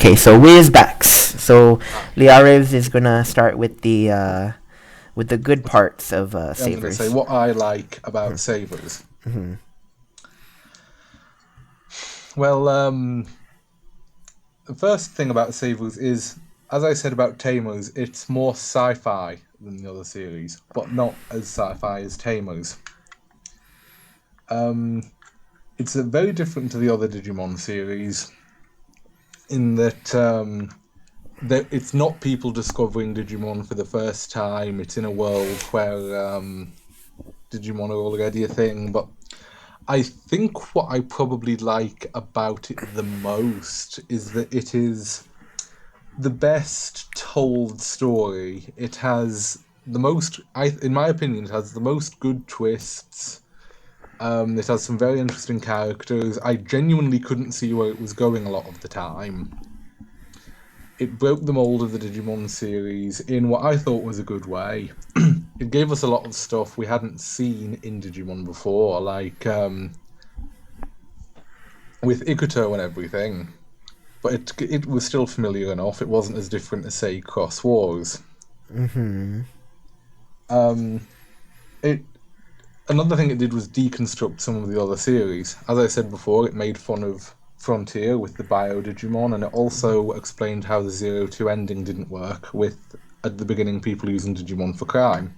Okay, so whiz backs. So Liarev is gonna start with the good parts of I'm going to say Savers. what I like about Savers. Mm-hmm. Well, the first thing about Savers is, as I said about Tamers, it's more sci-fi than the other series, but not as sci-fi as Tamers. It's very different to the other Digimon series in that it's not people discovering Digimon for the first time. It's in a world where Digimon are already a thing, but I think what I probably like about it the most is that it is the best told story. It has the most, in my opinion, it has the most good twists. It has some very interesting characters. I genuinely couldn't see where it was going a lot of the time. It broke the mold of the Digimon series in what I thought was a good way. It gave us a lot of stuff we hadn't seen in Digimon before, like with Ikuto and everything. But it was still familiar enough. It wasn't as different as, say, Cross Wars. Mm-hmm. It Another thing it did was deconstruct some of the other series. As I said before, it made fun of Frontier with the Bio Digimon, and it also explained how the 0-2 ending didn't work, with, at the beginning, people using Digimon for crime.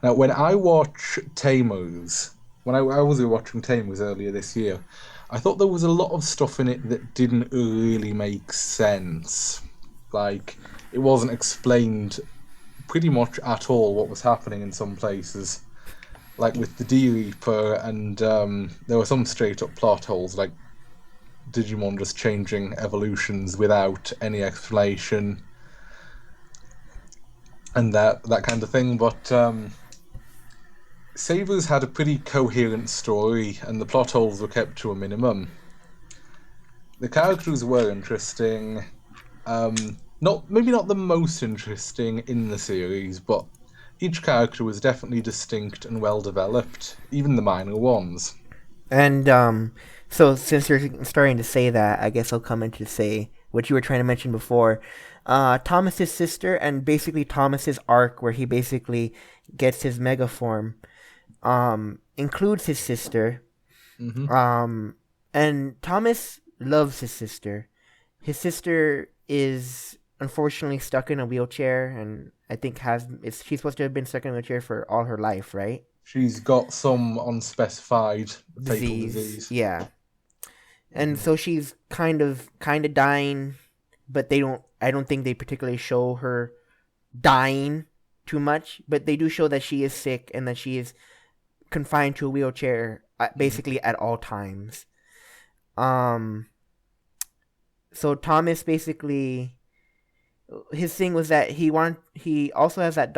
Now, when I watch Tamers, when I was watching Tamers earlier this year, I thought there was a lot of stuff in it that didn't really make sense. Like, it wasn't explained pretty much at all what was happening in some places. Like with the D-Reaper, and there were some straight-up plot holes, like Digimon just changing evolutions without any explanation, and that kind of thing. But Savers had a pretty coherent story, and the plot holes were kept to a minimum. The characters were interesting. Maybe not the most interesting in the series, but each character was definitely distinct and well developed, even the minor ones. And so since you're starting to say that, I guess I'll come in to say what you were trying to mention before. Thomas's sister and basically Thomas's arc, where he basically gets his mega form, includes his sister. Mm-hmm. And Thomas loves his sister. His sister is unfortunately stuck in a wheelchair, and I think she's supposed to have been stuck in a wheelchair for all her life, right? She's got some unspecified fatal disease. Yeah. And so she's kind of dying, but I don't think they particularly show her dying too much, but they do show that she is sick and that she is confined to a wheelchair basically at all times. So Thomas basically, his thing was that he also has that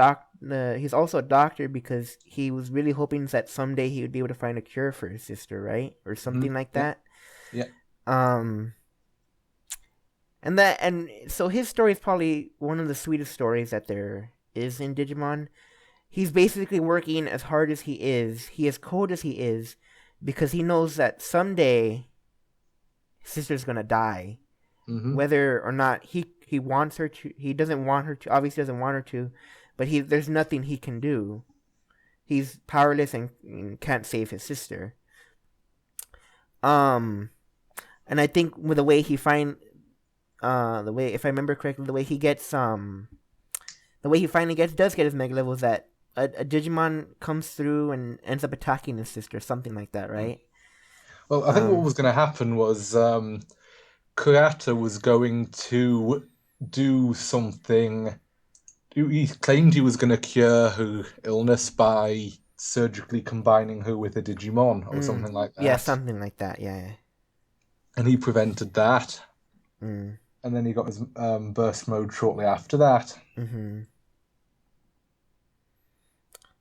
he's also a doctor because he was really hoping that someday he would be able to find a cure for his sister, right? Or something like that. Yeah. And so his story is probably one of the sweetest stories that there is in Digimon. He's basically working as hard as he is, as cold as he is, because he knows that someday his sister's gonna die. Mm-hmm. Whether or not he wants her to, he doesn't want her to, obviously doesn't want her to, but there's nothing he can do. He's powerless and can't save his sister. And I think with the way he if I remember correctly, the way he finally does get his mega level is that a Digimon comes through and ends up attacking his sister, something like that, right? Well, I think what was going to happen was Kurata was going to do something. He claimed he was going to cure her illness by surgically combining her with a Digimon or something like that. Yeah, something like that, yeah. And he prevented that. Mm. And then he got his burst mode shortly after that. Mm-hmm.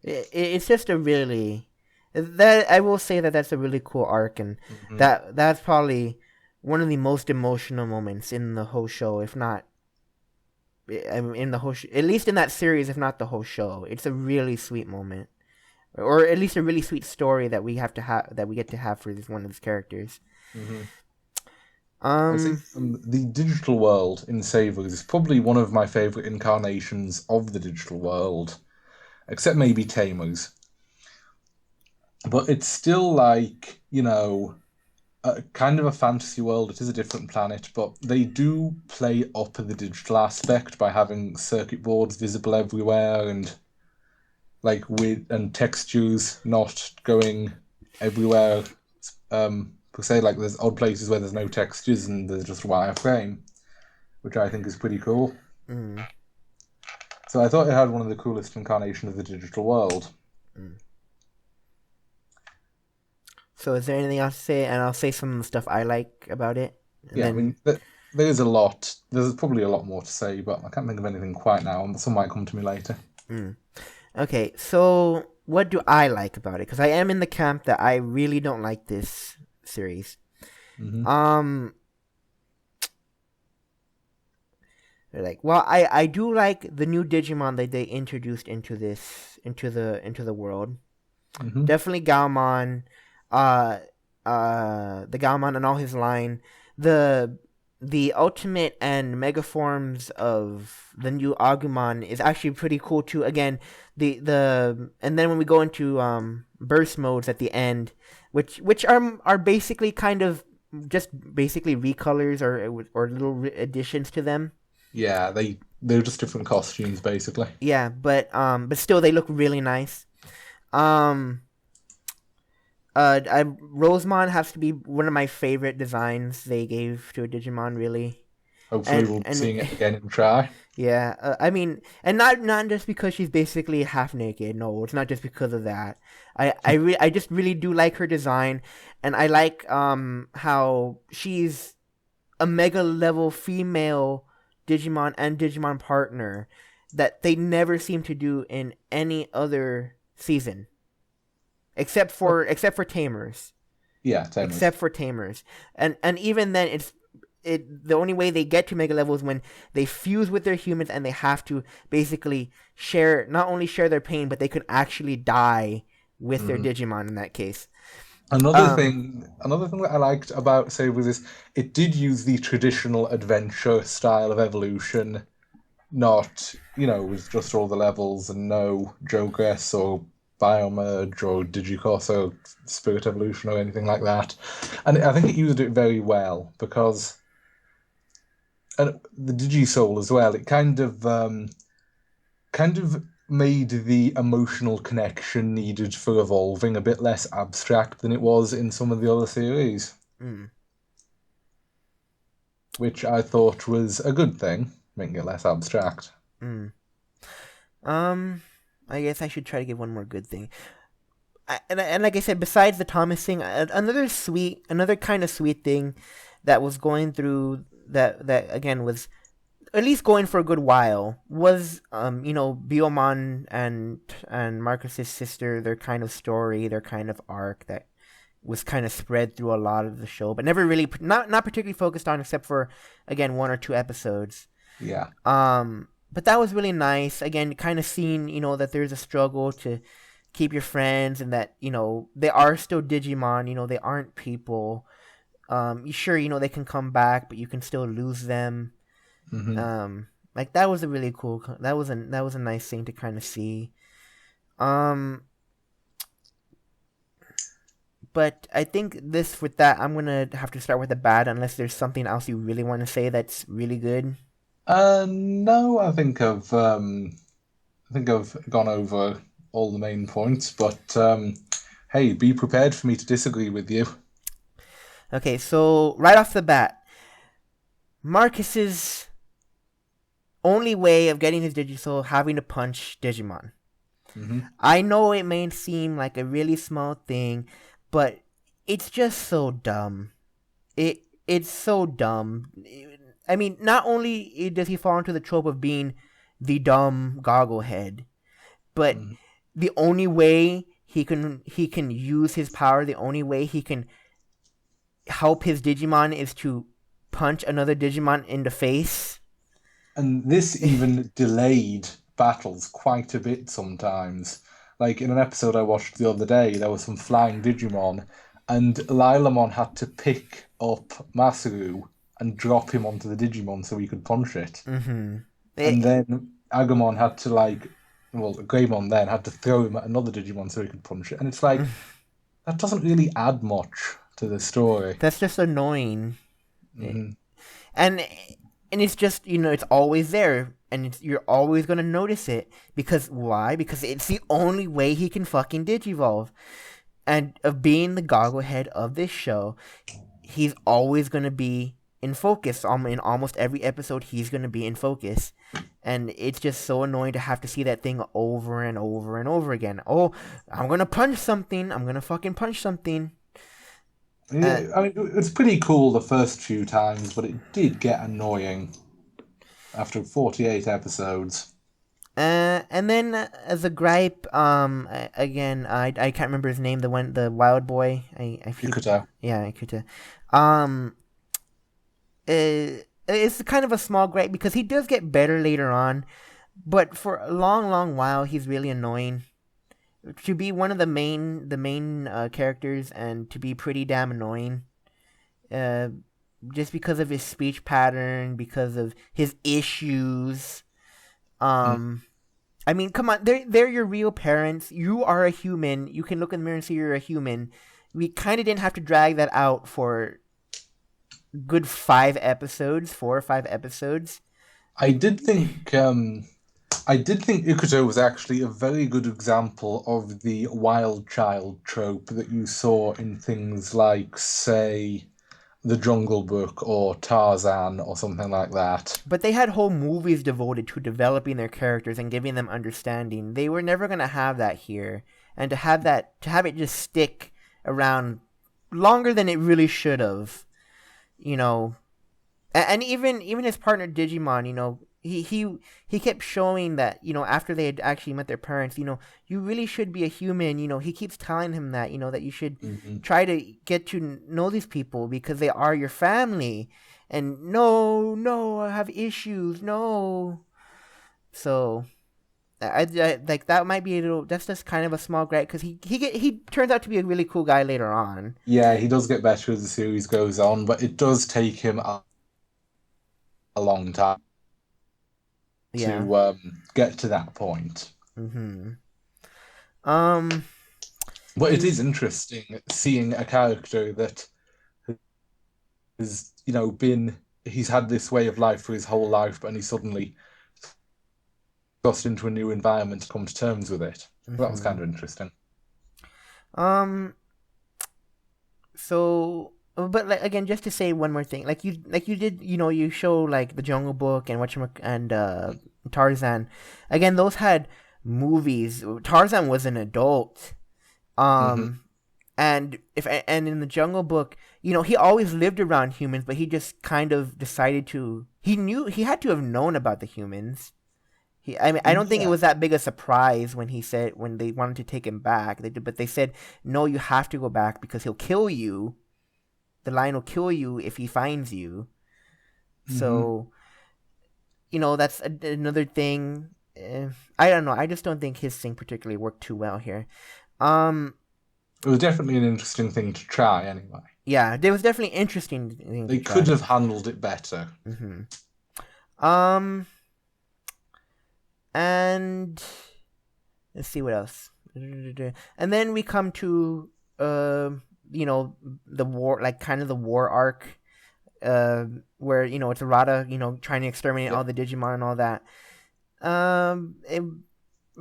It's just a really... I will say that's a really cool arc, and that's probably one of the most emotional moments in the whole show, if not in the whole at least in that series, if not the whole show. It's a really sweet moment, or at least a really sweet story that we get to have for one of these characters. I think Um, the digital world in Savers is probably one of my favorite incarnations of the digital world, except maybe Tamers. But it's still like, a kind of a fantasy world. It is a different planet, but they do play up the digital aspect by having circuit boards visible everywhere and like with and textures not going everywhere. Per se, like there's odd places where there's no textures and there's just a wireframe, which I think is pretty cool. mm, So I thought it had one of the coolest incarnations of the digital world. mm. So is there anything else to say? And I'll say some of the stuff I like about it, and Yeah, I then mean, there is a lot. There's probably a lot more to say, but I can't think of anything quite now, and some might come to me later. mm. Okay. So what do I like about it? Because I am in the camp that I really don't like this series. Hmm. Um, like, well, I do like the new Digimon that they introduced into the world. Hmm. Definitely Galmon, uh, the Galmon and all his line. The the ultimate and mega forms of the new Agumon is actually pretty cool too. Again, the and then when we go into burst modes at the end, which are basically kind of just basically recolors or little additions to them. Yeah, they're just different costumes basically. Yeah, but still they look really nice. Um, Rosemon has to be one of my favorite designs they gave to a Digimon, really. Hopefully, And we'll be and seeing it again in Try. yeah, I mean, and not just because she's basically half naked. No, it's not just because of that. I just really do like her design, and I like how she's a mega level female Digimon and Digimon partner that they never seem to do in any other season except for Tamers. Yeah, Tamers. Except for Tamers. And even then it the only way they get to mega level is when they fuse with their humans and they have to basically share not only share their pain but they could actually die with their Mhm. Digimon in that case. Another Um thing, another thing that I liked about Sabers is it did use the traditional adventure style of evolution, not, with just all the levels and no Jogress or Biomerge or Digicourse or Spirit Evolution or anything like that. And I think it used it very well because and the Digisoul as well, it kind of made the emotional connection needed for evolving a bit less abstract than it was in some of the other series, mm, which I thought was a good thing, making it less abstract. mm. um I guess I should try to give one more good thing. And like I said, besides the Thomas thing, another kind of sweet thing that was going through that again was at least going for a good while was Biomon and Marcus's sister, their kind of story, their kind of arc that was kind of spread through a lot of the show, but never really not particularly focused on except for again one or two episodes. Yeah. But that was really nice. Again, kind of seeing that there's a struggle to keep your friends and that they are still Digimon. They aren't people. You sure they can come back, but you can still lose them. Hmm. Like that was a really cool. That was a nice thing to kind of see. Um, but I think this with that, I'm gonna have to start with the bad unless there's something else you really want to say that's really good. No, I think I've gone over all the main points, but hey, be prepared for me to disagree with you. Okay, so right off the bat, Marcus's only way of getting his Digisoul having to punch Digimon. Hmm. I know it may seem like a really small thing, but it's just so dumb. It's so dumb. I mean, not only does he fall into the trope of being the dumb gogglehead, but Hmm. the only way he can use his power, the only way he can help his Digimon is to punch another Digimon in the face. And this even delayed battles quite a bit sometimes. Like in an episode I watched the other day, there were some flying Digimon, and Lilamon had to pick up Masaru and drop him onto the Digimon so he could punch it. Mm-hmm. And then Agumon had to Greymon then had to throw him at another Digimon so he could punch it. And it's like, that doesn't really add much to the story. That's just annoying. Mm-hmm. And it's just, it's always there. And you're always going to notice it. Because why? Because it's the only way he can fucking Digivolve. And of being the gogglehead of this show, he's always going to be in focus. In almost every episode, he's going to be in focus. And it's just so annoying to have to see that thing over and over and over again. Oh, I'm going to punch something. I'm going to fucking punch something. Yeah, I mean, it's pretty cool the first few times, but it did get annoying after 48 episodes. And then as a gripe, again, I can't remember his name. The wild boy. Ikuto. Yeah, Ikuto. It's kind of a small gripe because he does get better later on, but for a long while he's really annoying. To be one of the main characters and to be pretty damn annoying. Just because of his speech pattern, because of his issues. I mean, come on, they're your real parents. You are a human. You can look in the mirror and see you're a human. We kind of didn't have to drag that out for good 4 or 5 episodes. I did think Ikuto was actually a very good example of the wild child trope that you saw in things like, say, The Jungle Book or Tarzan or something like that. But they had whole movies devoted to developing their characters and giving them understanding. They were never going to have that here. And to have it just stick around longer than it really should have, and even his partner Digimon, he kept showing that, after they had actually met their parents, you really should be a human. He keeps telling him that, that you should try to get to know these people because they are your family. And no, I have issues, no. So I like that might be that's just kind of a small gripe because he turns out to be a really cool guy later on. Yeah, he does get better as the series goes on, but it does take him a long time to get to that point. Mm-hmm. But it is interesting seeing a character that has, he's had this way of life for his whole life, and he suddenly thrust into a new environment to come to terms with it. Mm-hmm. That was kind of interesting. So, but again, just to say one more thing, like you did, you show like the Jungle Book and Tarzan. Again, those had movies. Tarzan was an adult, and in the Jungle Book, he always lived around humans, but he just kind of decided to. He had to have known about the humans. I don't think it was that big a surprise when they wanted to take him back. But they said, no, you have to go back because he'll kill you. The lion will kill you if he finds you. Mm-hmm. So, that's another thing. I don't know. I just don't think his thing particularly worked too well here. It was definitely an interesting thing to try, anyway. Yeah, it was definitely interesting. They could have handled it better. Mm-hmm. And let's see what else. And then we come to the war, like kind of the war arc, where it's Arata, trying to exterminate all the Digimon and all that.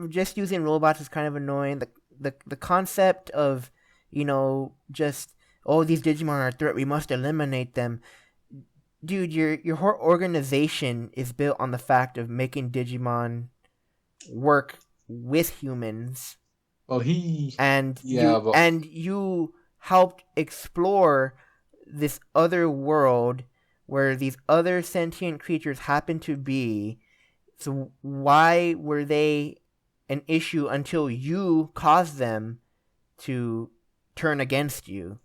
Just using robots is kind of annoying. The concept of just these Digimon are a threat, we must eliminate them. Dude, your whole organization is built on the fact of making Digimon work with humans. Well, you helped explore this other world where these other sentient creatures happen to be. So why were they an issue until you caused them to turn against you?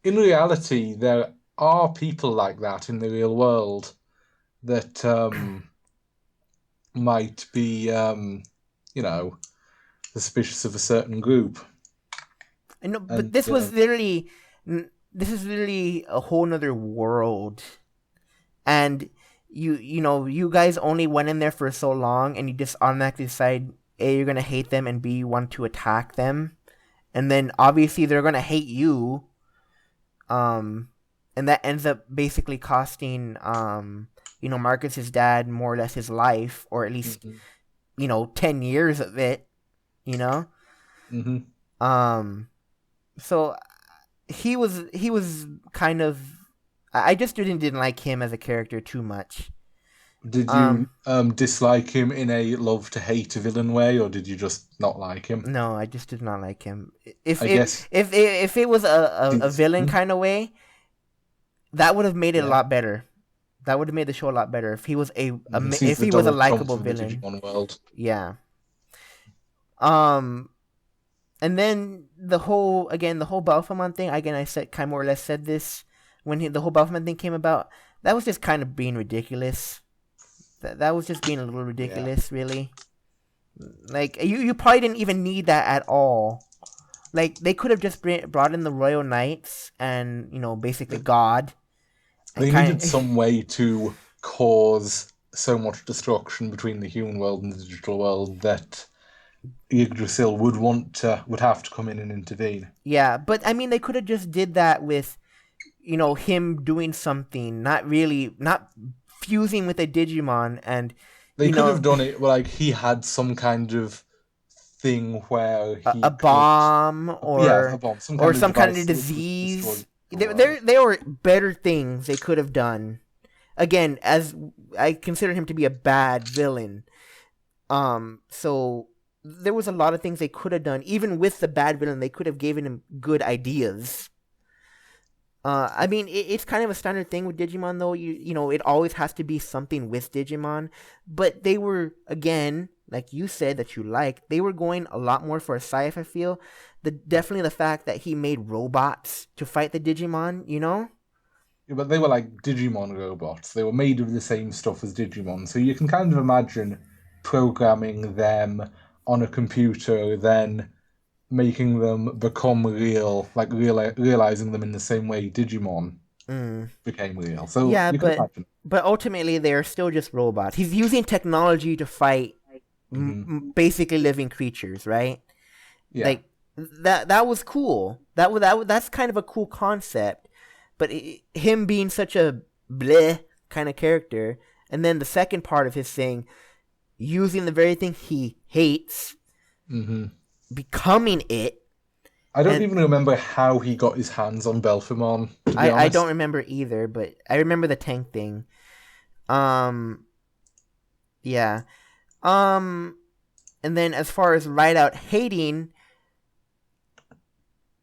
In reality, there are people like that in the real world that might be, suspicious of a certain group. I know, but this was literally this is really a whole nother world, and you guys only went in there for so long, and you just automatically decide A, you're gonna hate them, and B, you want to attack them, and then obviously they're gonna hate you, and that ends up basically costing Marcus's dad more or less his life, or at least 10 years of it, you know. So he was kind of, I just didn't like him as a character too much. Did you dislike him in a love to hate villain way, or did you just not like him? No, I just did not like him. If it was a villain kind of way, that would have made it a lot better. That would have made the show a lot better if he was a likable villain. World. Yeah. And then the whole Baphomet thing, again, I said kind of more or less said this when the whole Baphomet thing came about. That was just kind of being ridiculous. That was just being a little ridiculous, really. Like, you probably didn't even need that at all. Like, they could have just brought in the Royal Knights and, basically God. They needed some way to cause so much destruction between the human world and the digital world that Yggdrasil would have to come in and intervene. Yeah, but I mean, they could have just did that with, him doing something, not fusing with a Digimon, and they could have done it like he had some kind of thing where he a bomb or some kind of disease. There were better things they could have done. Again, as I consider him to be a bad villain, so there was a lot of things they could have done. Even with the bad villain, they could have given him good ideas. I mean, it's kind of a standard thing with Digimon, though. It always has to be something with Digimon. But they were, again, like you said that you liked, they were going a lot more for a sci-fi feel. Definitely the fact that he made robots to fight the Digimon, Yeah, but they were like Digimon robots. They were made of the same stuff as Digimon. So you can kind of imagine programming them on a computer, then making them become real, like realizing them in the same way Digimon became real. So yeah, you can imagine. But ultimately they're still just robots. He's using technology to fight basically living creatures, right? Yeah. Like that was cool. That's kind of a cool concept. But him being such a bleh kind of character, and then the second part of his thing, using the very thing he hates, becoming it. I don't even remember how he got his hands on Belphemon. I don't remember either, but I remember the tank thing. Yeah. And then as far as write out hating,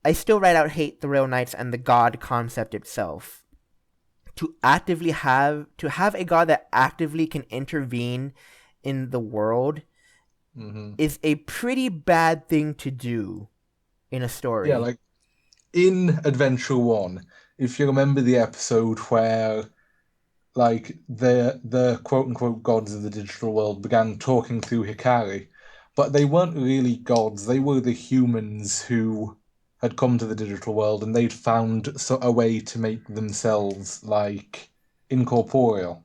I still write out hate the Royal Knights and the God concept itself. To have a God that actively can intervene in the world is a pretty bad thing to do in a story. Yeah, like in Adventure 1, if you remember the episode where like the quote-unquote gods of the digital world began talking through Hikari, but they weren't really gods. They were the humans who had come to the digital world, and they'd found a way to make themselves like incorporeal.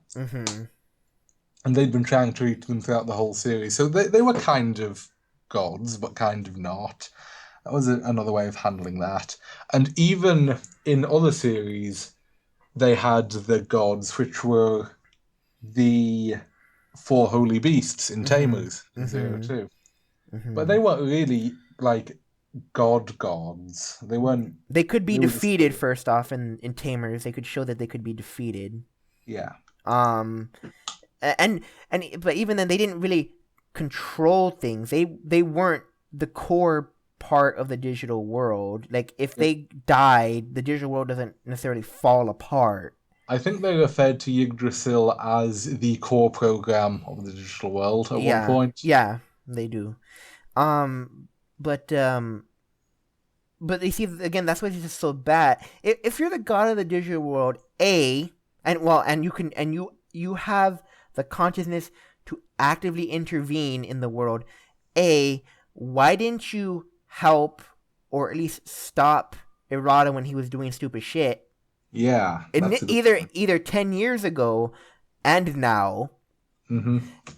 And they'd been trying to reach them throughout the whole series. So they were kind of gods, but kind of not. That was another way of handling that. And even in other series, they had the gods, which were the 4 holy beasts in Tamers in Zero 2. But they weren't really like gods. They weren't. They could be defeated first off in Tamers. They could show that they could be defeated. Yeah. But even then, they didn't really control things. They weren't the core part of the digital world. Like, if they died, the digital world doesn't necessarily fall apart. I think they referred to Yggdrasil as the core program of the digital world at one point. Yeah, they do. But you see, again, that's why it's just so bad. If you're the god of the digital world, you have the consciousness to actively intervene in the world, why didn't you help or at least stop errata when he was doing stupid shit. Yeah, that's a good point. Either 10 years ago and now, Mm-hmm. Did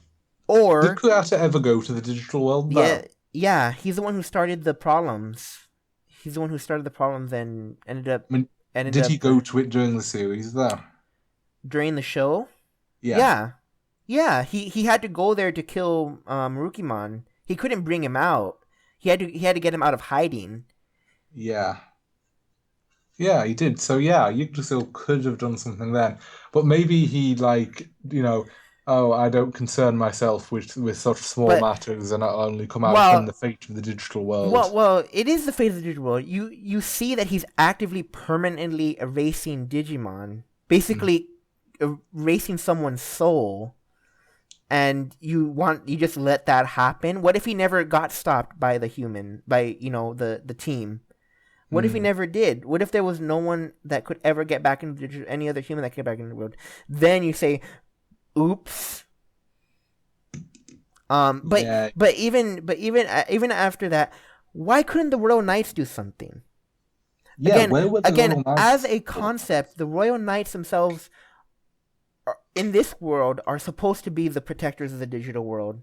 or Kurata ever go to the digital world? yeah, No. yeah, he's the one who started the problems. He's the one who started the problems and I mean, ended did he up go to it during the series, though? during the show. Yeah. Yeah, yeah, he had to go there to kill Rukimon. He couldn't bring him out. He had to get him out of hiding. Yeah. Yeah, he did. So yeah, Yggdrasil could have done something then. But maybe he oh, I don't concern myself with such small But matters and I'll only come out when well, the fate of the digital world. it is the fate of the digital world. You see that he's actively permanently erasing Digimon, Mhm. basically erasing someone's soul, and you just let that happen. What if he never got stopped by the human, by the team? What if he Mm. never did? What if there was no one that could ever get back into any other human that could get back into the world? Then you say, "Oops." Yeah. Even after that, why couldn't the Royal Knights do something? Yeah, where were the Again, Royal as Knights a before? concept, the Royal Knights themselves in this world are supposed to be the protectors of the digital world,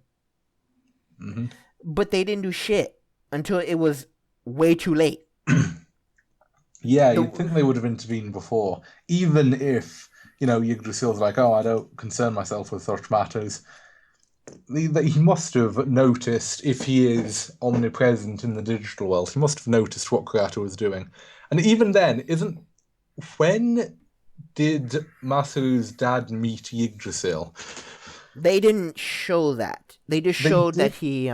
Hmm. but they didn't do shit until it was way too late. Yeah, The you'd think they would have intervened before, even if, Yggdrasil's like, oh, I don't concern myself with such matters. He must have noticed, if he is omnipresent in the digital world, he must have noticed what Kurata was doing. And even then, isn't when did Masaru's dad meet Yggdrasil? they didn't show that. They just They showed that did. he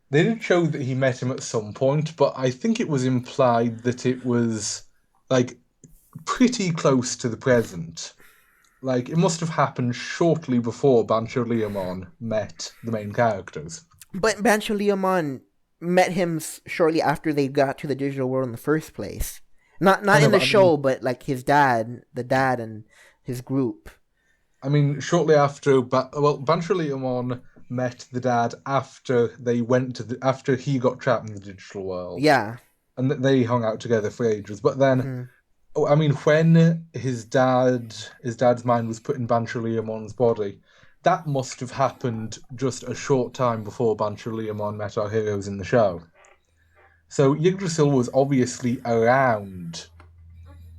They did show that he met him at some point, but I think it was implied that it was like pretty close to the present. Like it must have happened shortly before Bancho Leomon met the main characters. but Bancho Leomon met him shortly after they got to the digital world in the first place. I Not know, in the but show, but like his dad, the dad and his group. shortly after, Bancho Leomon met the dad after they went to after he got trapped in the digital world, Yeah. and they hung out together for ages. But then, Hmm. oh, when his dad's mind was put in Bancho Leomon's body, that must have happened just a short time before Bancho Leomon met our heroes in the show. So Yggdrasil was obviously around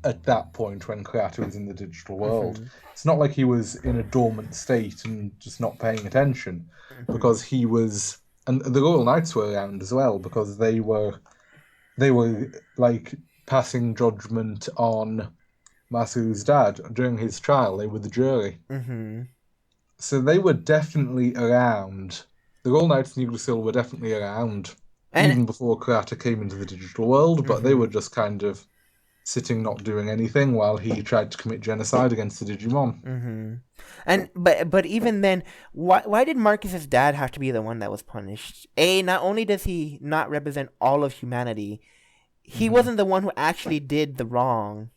at that point when Kreator was in the digital world. Hmm. It's not like he was in a dormant state and just not paying attention, Hmm. because he was, and the Royal Knights were around as well because they were like passing judgment on Masu's dad during his trial. They were the jury, Hmm. so they were definitely around. The Royal Knights and Yggdrasil were definitely around And even before Kreator came into the digital world, but they hmm were just kind of sitting not doing anything while he tried to commit genocide against the Digimon. hmm and but even then, why did Marcus's dad have to be the one that was punished? Not only does he not represent all of humanity, he Hmm. wasn't the one who actually did the wrong.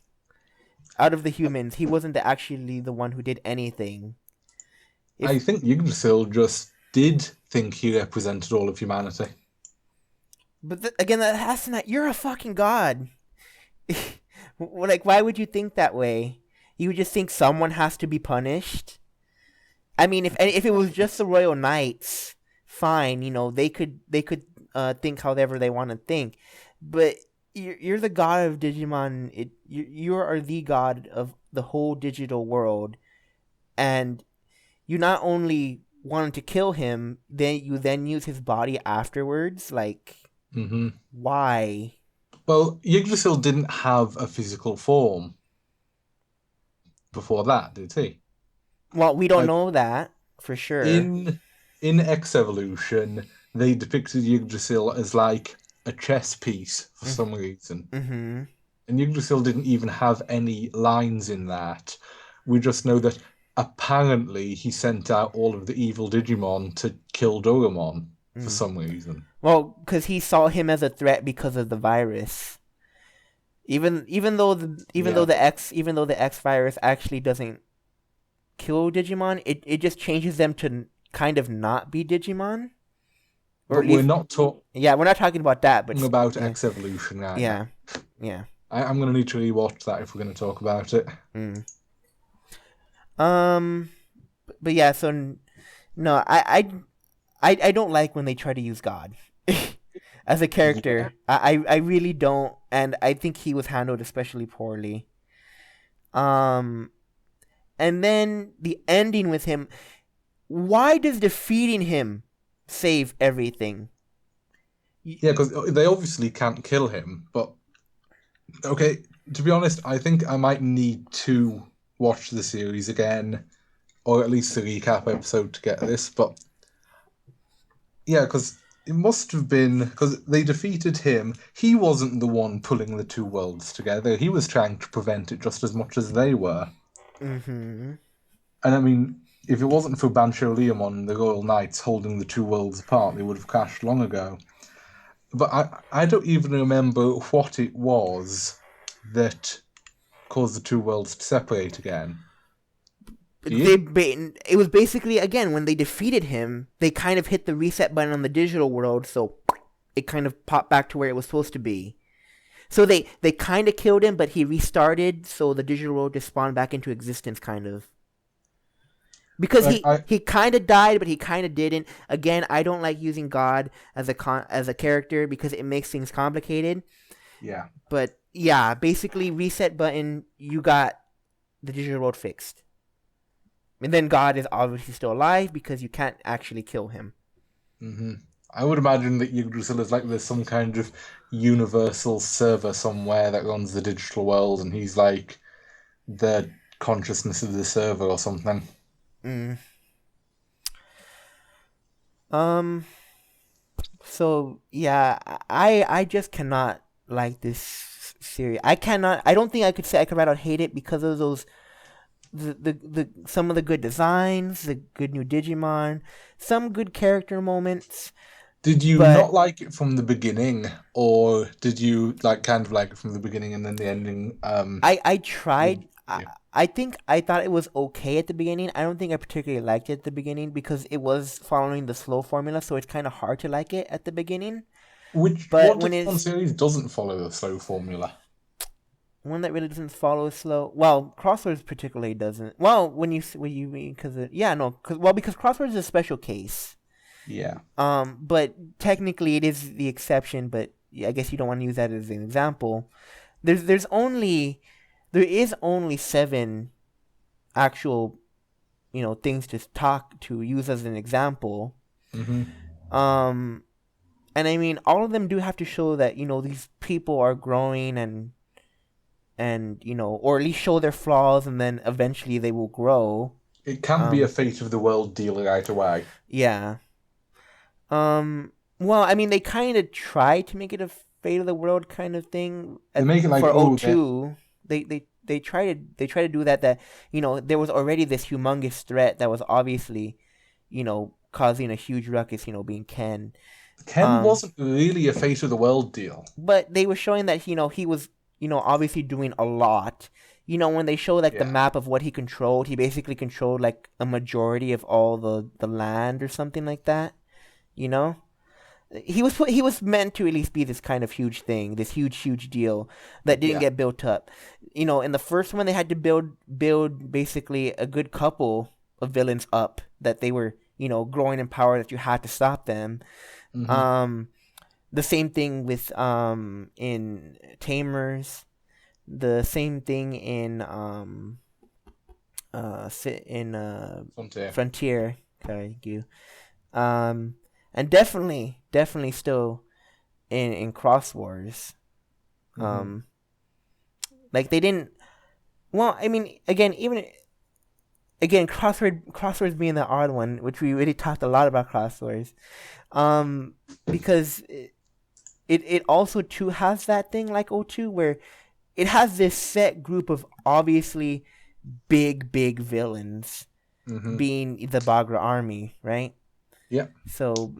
Out of the humans, he wasn't actually the one who did anything. I If think Yggdrasil just did think he represented all of humanity. But again, that has to not. You're a fucking god. Like, why would you think that way? You would just think someone has to be punished. I mean, if it was just the Royal Knights, fine. They could think however they want to think. But you're the god of Digimon. You are the god of the whole digital world, and you not only wanted to kill him, then you use his body afterwards. Like, Hmm. why? Well, Yggdrasil didn't have a physical form before that, did he? Well, we don't Like know that for sure. in X Evolution, they depicted Yggdrasil as like a chess piece for some reason. Mm-hmm. And Yggdrasil didn't even have any lines in that. We just know that apparently he sent out all of the evil Digimon to kill Doraemon for Mm. some reason. Well, because he saw him as a threat because of the virus. Yeah. Even though the X virus actually doesn't kill Digimon, it just changes them to kind of not be Digimon, or But at we're least not talking yeah, we're not talking about that, but about yeah, X Evolution right yeah. now. Yeah. I'm going to need to rewatch that if we're going to talk about it. Mm. Um, but yeah, so no, I don't like when they try to use God as a Yeah. character. I really don't, and I think he was handled especially poorly. Um, and then the ending with him. Why does defeating him save everything? Yeah, because they obviously can't kill him. But okay, to be honest, I think I might need to watch the series again, or at least the recap episode to get this. But yeah, because it must have been because they defeated him. He wasn't the one pulling the two worlds together. He was trying to prevent it just as much as they were. Mm-hmm. And I mean, if it wasn't for Bancho Liamon and the Royal Knights holding the two worlds apart, they would have crashed long ago. But I don't even remember what it was that caused the two worlds to separate again. Do you? It was basically, again, when they defeated him, they kind of hit the reset button on the digital world, so it kind of popped back to where it was supposed to be. So they kind of killed him, but he restarted, so the digital world just spawned back into existence, kind of. Because Like he kind of died, but he kind of didn't. Again, I don't like using God as a character because it makes things complicated. yeah. But yeah, basically reset button, you got the digital world fixed. And then God is obviously still alive because you can't actually kill him. hmm I would imagine that Yggdrasil is like there's some kind of universal server somewhere that runs the digital world, and he's like the consciousness of the server or something. Mm. Um. So yeah, I just cannot like this series. I cannot. I don't think I could say I could right out hate it because of those the some of the good designs, the good new Digimon, some good character moments. Did you not But like it from the beginning, or did you like kind of like it from the beginning and then the ending? I tried. Yeah. I think I thought it was okay at the beginning. I don't think I particularly liked it at the beginning because it was following the slow formula, so it's kind of hard to like it at the beginning. But What when Digimon it's series doesn't follow the slow formula? one that really doesn't follow slow, well, Crosswords particularly doesn't. Well, when you mean because yeah, no, because Crosswords is a special case. Yeah. But technically it is the exception. But yeah, I guess you don't want to use that as an example. There is only 7 actual things to talk to use as an example. hmm Um, and I mean all of them do have to show that these people are growing and or at least show their flaws, and then eventually they will grow. It can't be a fate of the world deal right away. Yeah. Well, I mean they kind of try to make it a fate of the world kind of thing They make it like, for oh, O2. They try to do that there was already this humongous threat that was obviously causing a huge ruckus, being Ken. Ken wasn't really a fate of the world deal. But they were showing that he was obviously doing a lot. When they show like the Yeah. map of what he controlled, he basically controlled like a majority of all the land or something like that. You know, he was meant to at least be this kind of huge thing, this huge deal that didn't Yeah. get built up. In the first one they had to build basically a good couple of villains up that they were growing in power, that you had to stop them. hmm Um, the same thing with in Tamers, the same thing in in Frontier. Frontier. Thank you. Um, and definitely still in Cross Wars. hmm Like they didn't. Well, I mean, again, Crosswords being the odd one, which we really talked a lot about Crosswords, because it also too has that thing like O2 where it has this set group of obviously big villains, hmm being the Bagra army, right? Yeah. So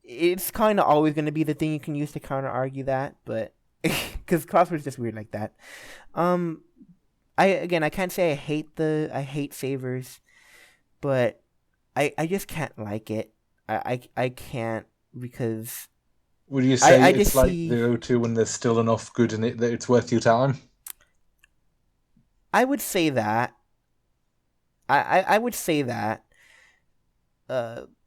it's kind of always going to be the thing you can use to counter argue that, but because Crossword's just weird like that. Um, I can't say I hate Savers, but I just can't like it. I can't because Would you say I it's just like see. the O2 when there's still enough good in it that it's worth your time? I would say that. I would say that.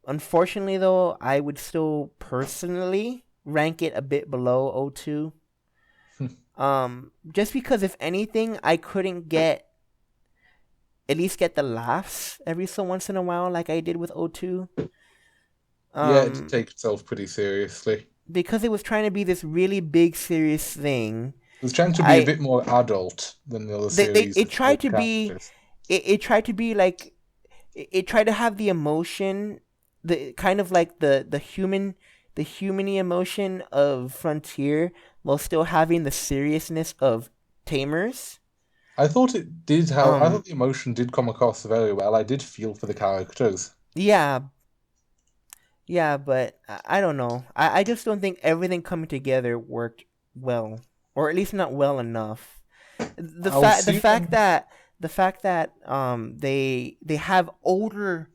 Unfortunately, though, I would still personally rank it a bit below O2. Just because if anything, I couldn't at least get the laughs every so once in a while like I did with O2. Yeah, it did Um, take itself pretty seriously. because it was trying to be this really big serious thing. It was trying to be a I bit more adult than the other they series it with more tried to be characters. it tried to be like it tried to have the emotion, the kind of like the humany emotion of Frontier while still having the seriousness of Tamers. I thought it did have. I Um, thought the emotion did come across very well. I did feel for the characters. yeah, yeah, but I don't know. I just don't think everything coming together worked well, or at least not well enough. I'll see them. The fact that they have older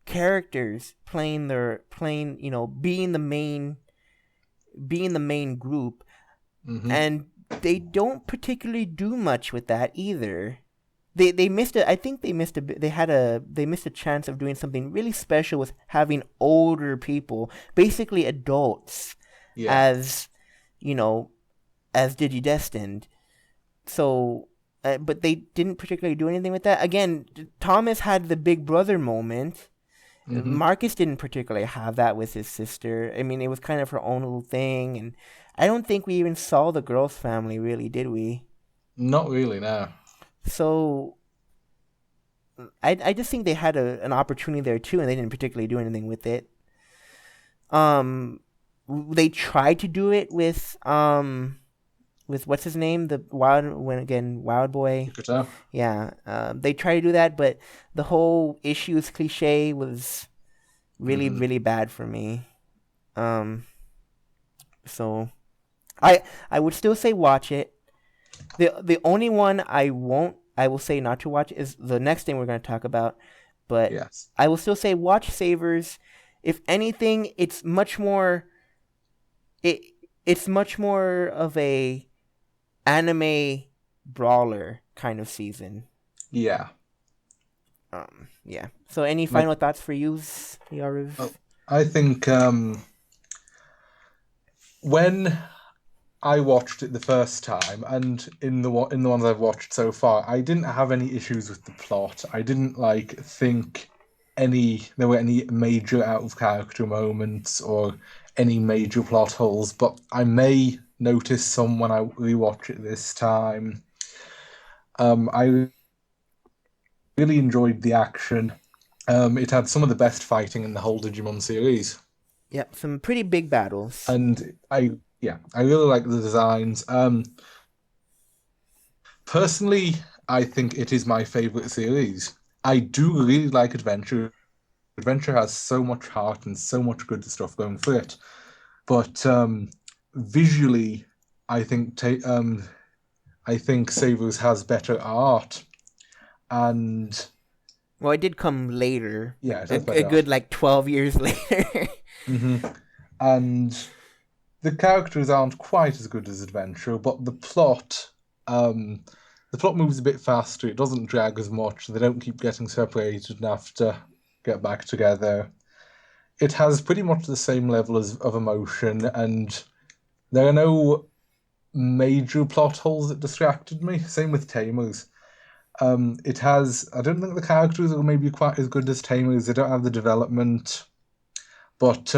characters playing, being the main group, Hmm. and they don't particularly do much with that either. They missed it. I think they missed a bit. They missed a chance of doing something really special with having older people, basically adults, Yeah, as you know, as Digidestined. So, but they didn't particularly do anything with that. Again, Thomas had the big brother moment. hmm. Marcus didn't particularly have that with his sister. I mean, it was kind of her own little thing, and I don't think we even saw the girl's family, really, did we? Not really. No. So I just think they had an opportunity there too, and they didn't particularly do anything with it. Um, they tried to do it with what's his name, the Wild Boy. You could tell. Yeah, they tried to do that, but the whole issues cliche was really Hmm. really bad for me. Um, so I would still say watch it. The only one I will say not to watch is the next thing we're going to talk about, but Yes. I will still say watch Savers. If anything, it it's much more of a anime brawler kind of season. Yeah. Yeah. So any Like, final thoughts for you, Yaru? oh, I think when I watched it the first time, and in the ones I've watched so far, I didn't have any issues with the plot. I didn't like think there were any major out of character moments or any major plot holes, but I may notice some when I rewatch it this time. I really enjoyed the action. It had some of the best fighting in the whole Digimon series, Yep, some pretty big battles. and I really like the designs. Personally, I think it is my favorite series. I do really like Adventure. Adventure has so much heart and so much good stuff going for it. But visually, I think I think Sabers has better art, and Well, it did come later, yeah, it a has better good art. like 12 years later. Hmm. And the characters aren't quite as good as Adventure, but um, the plot moves a bit faster. It doesn't drag as much. They don't keep getting separated and have to get back together. It has pretty much the same level of emotion, and there are no major plot holes that distracted me. Same with Tamers. It has. I don't think the characters are maybe quite as good as Tamers. They don't have the development, but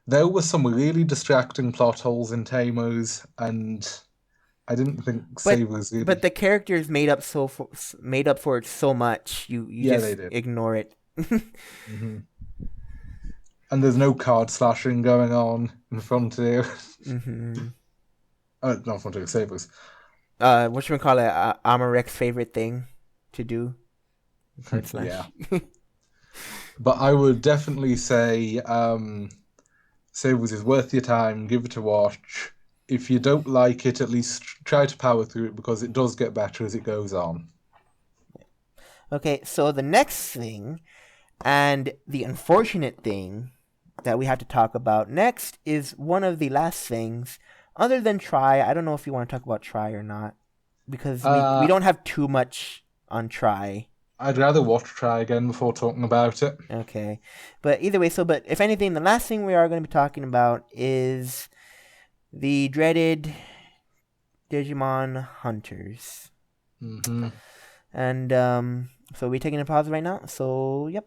there were some really distracting plot holes in Tamers, and I didn't think but Sabers but really. the characters made up for it so much. You Yeah, they just did. ignore it. Hmm. And there's no card slashing going on in Frontier. hmm Not Frontier, Sabers. what should we call it? Amorek's favorite thing to do, card Yeah. slash. But I would definitely say Sabers is worth your time. Give it a watch. If you don't like it, at least try to power through it because it does get better as it goes on. Okay, so the next thing, and the unfortunate thing, that we have to talk about next is one of the last things, other than Try. I don't know if you want to talk about Try or not, because we don't have too much on Try. I'd rather watch Try again before talking about it. Okay. But either way, but if anything, the last thing we are going to be talking about is the dreaded Digimon Hunters. Mm-hmm. And so we're taking a pause right now. So, yep.